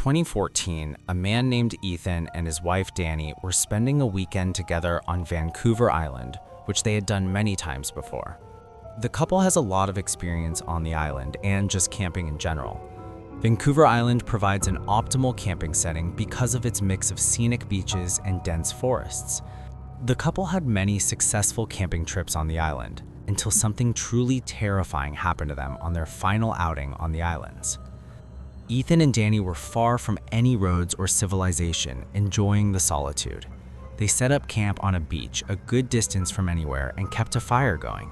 2014, a man named Ethan and his wife Danny were spending a weekend together on Vancouver Island, which they had done many times before. The couple has a lot of experience on the island and just camping in general. Vancouver Island provides an optimal camping setting because of its mix of scenic beaches and dense forests. The couple had many successful camping trips on the island until something truly terrifying happened to them on their final outing on the islands. Ethan and Danny were far from any roads or civilization, enjoying the solitude. They set up camp on a beach a good distance from anywhere and kept a fire going.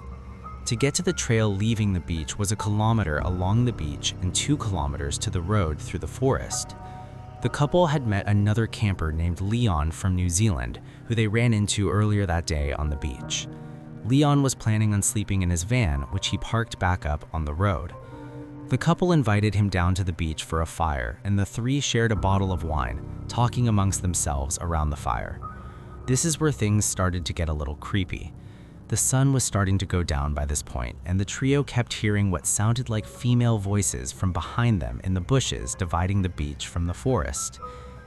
To get to the trail leaving the beach was a kilometer along the beach and 2 kilometers to the road through the forest. The couple had met another camper named Leon from New Zealand, who they ran into earlier that day on the beach. Leon was planning on sleeping in his van, which he parked back up on the road. The couple invited him down to the beach for a fire, and the three shared a bottle of wine, talking amongst themselves around the fire. This is where things started to get a little creepy. The sun was starting to go down by this point, and the trio kept hearing what sounded like female voices from behind them in the bushes dividing the beach from the forest.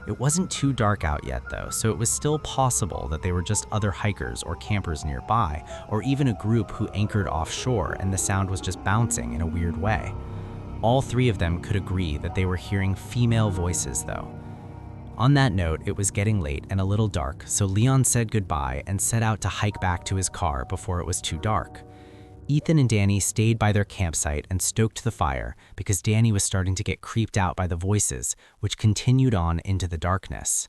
It wasn't too dark out yet though, so it was still possible that they were just other hikers or campers nearby, or even a group who anchored offshore and the sound was just bouncing in a weird way. All three of them could agree that they were hearing female voices though. On that note, it was getting late and a little dark, so Leon said goodbye and set out to hike back to his car before it was too dark. Ethan and Danny stayed by their campsite and stoked the fire because Danny was starting to get creeped out by the voices, which continued on into the darkness.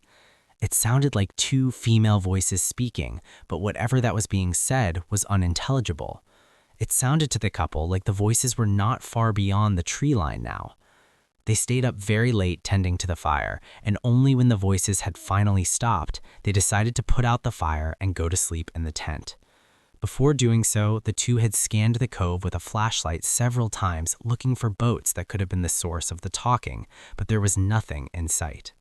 It sounded like 2 female voices speaking, but whatever that was being said was unintelligible. It sounded to the couple like the voices were not far beyond the tree line now. They stayed up very late tending to the fire, and only when the voices had finally stopped, they decided to put out the fire and go to sleep in the tent. Before doing so, the two had scanned the cove with a flashlight several times looking for boats that could have been the source of the talking, but there was nothing in sight.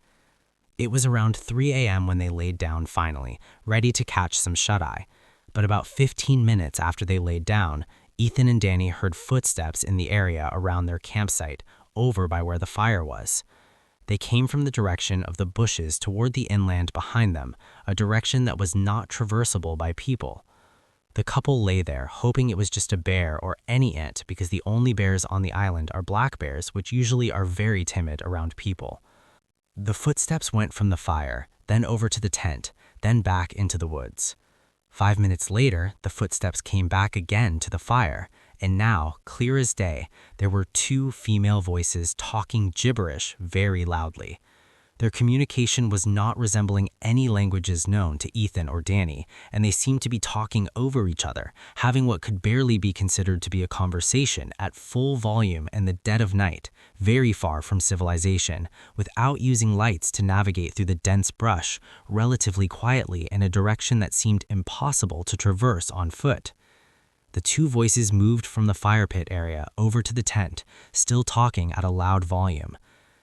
It was around 3 a.m. when they laid down finally, ready to catch some shut-eye. But about 15 minutes after they laid down, Ethan and Danny heard footsteps in the area around their campsite, over by where the fire was. They came from the direction of the bushes toward the inland behind them, a direction that was not traversable by people. The couple lay there, hoping it was just a bear or any ant because the only bears on the island are black bears, which usually are very timid around people. The footsteps went from the fire, then over to the tent, then back into the woods. 5 minutes later, the footsteps came back again to the fire, and now, clear as day, there were 2 female voices talking gibberish very loudly. Their communication was not resembling any languages known to Ethan or Danny, and they seemed to be talking over each other, having what could barely be considered to be a conversation at full volume in the dead of night, very far from civilization, without using lights to navigate through the dense brush, relatively quietly in a direction that seemed impossible to traverse on foot. The 2 voices moved from the fire pit area over to the tent, still talking at a loud volume.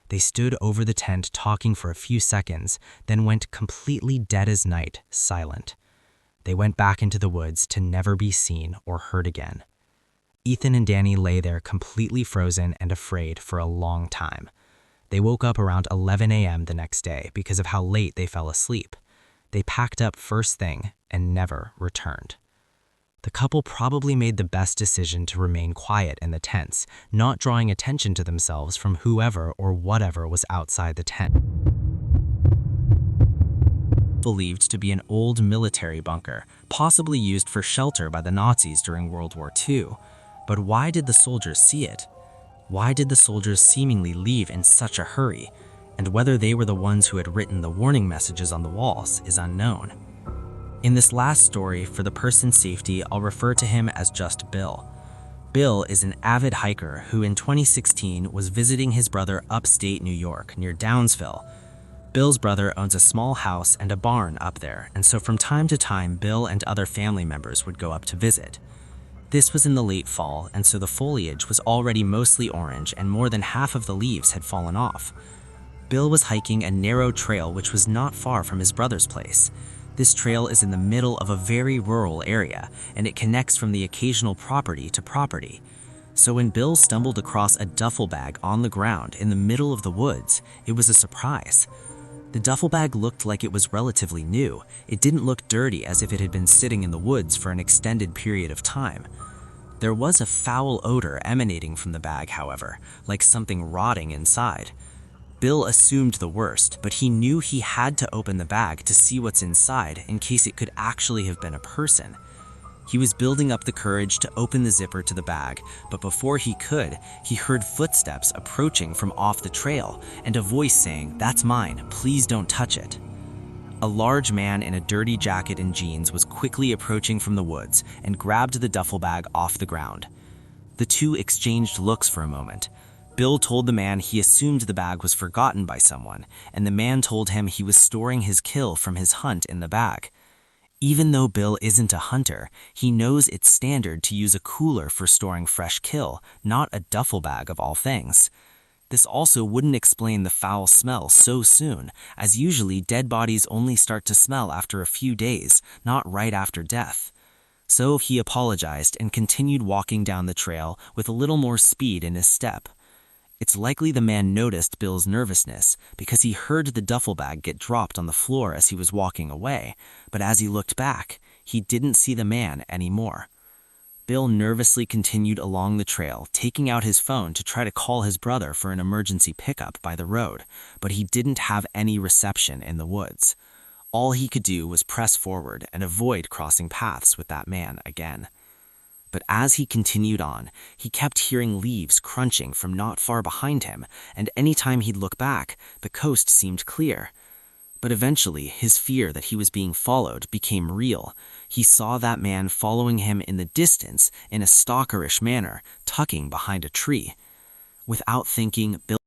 They stood over the tent talking for a few seconds, then went completely dead as night, silent. They went back into the woods to never be seen or heard again. Ethan and Danny lay there completely frozen and afraid for a long time. They woke up around 11 a.m. the next day because of how late they fell asleep. They packed up first thing and never returned. The couple probably made the best decision to remain quiet in the tents, not drawing attention to themselves from whoever or whatever was outside the tent. Believed to be an old military bunker, possibly used for shelter by the Nazis during World War II. But why did the soldiers see it? Why did the soldiers seemingly leave in such a hurry? And whether they were the ones who had written the warning messages on the walls is unknown. In this last story, for the person's safety, I'll refer to him as just Bill. Bill is an avid hiker who in 2016 was visiting his brother upstate New York near Downsville. Bill's brother owns a small house and a barn up there, and so from time to time, Bill and other family members would go up to visit. This was in the late fall, and so the foliage was already mostly orange and more than half of the leaves had fallen off. Bill was hiking a narrow trail which was not far from his brother's place. This trail is in the middle of a very rural area, and it connects from the occasional property to property. So when Bill stumbled across a duffel bag on the ground in the middle of the woods, it was a surprise. The duffel bag looked like it was relatively new. It didn't look dirty, as if it had been sitting in the woods for an extended period of time. There was a foul odor emanating from the bag, however, like something rotting inside. Bill assumed the worst, but he knew he had to open the bag to see what's inside in case it could actually have been a person. He was building up the courage to open the zipper to the bag, but before he could, he heard footsteps approaching from off the trail and a voice saying, "That's mine, please don't touch it." A large man in a dirty jacket and jeans was quickly approaching from the woods and grabbed the duffel bag off the ground. The two exchanged looks for a moment. Bill told the man he assumed the bag was forgotten by someone, and the man told him he was storing his kill from his hunt in the bag. Even though Bill isn't a hunter, he knows it's standard to use a cooler for storing fresh kill, not a duffel bag of all things. This also wouldn't explain the foul smell so soon, as usually dead bodies only start to smell after a few days, not right after death. So he apologized and continued walking down the trail with a little more speed in his step. It's likely the man noticed Bill's nervousness because he heard the duffel bag get dropped on the floor as he was walking away, but as he looked back, he didn't see the man anymore. Bill nervously continued along the trail, taking out his phone to try to call his brother for an emergency pickup by the road, but he didn't have any reception in the woods. All he could do was press forward and avoid crossing paths with that man again. But as he continued on, he kept hearing leaves crunching from not far behind him, and anytime he'd look back, the coast seemed clear. But eventually, his fear that he was being followed became real. He saw that man following him in the distance in a stalkerish manner, tucking behind a tree. Without thinking, Bill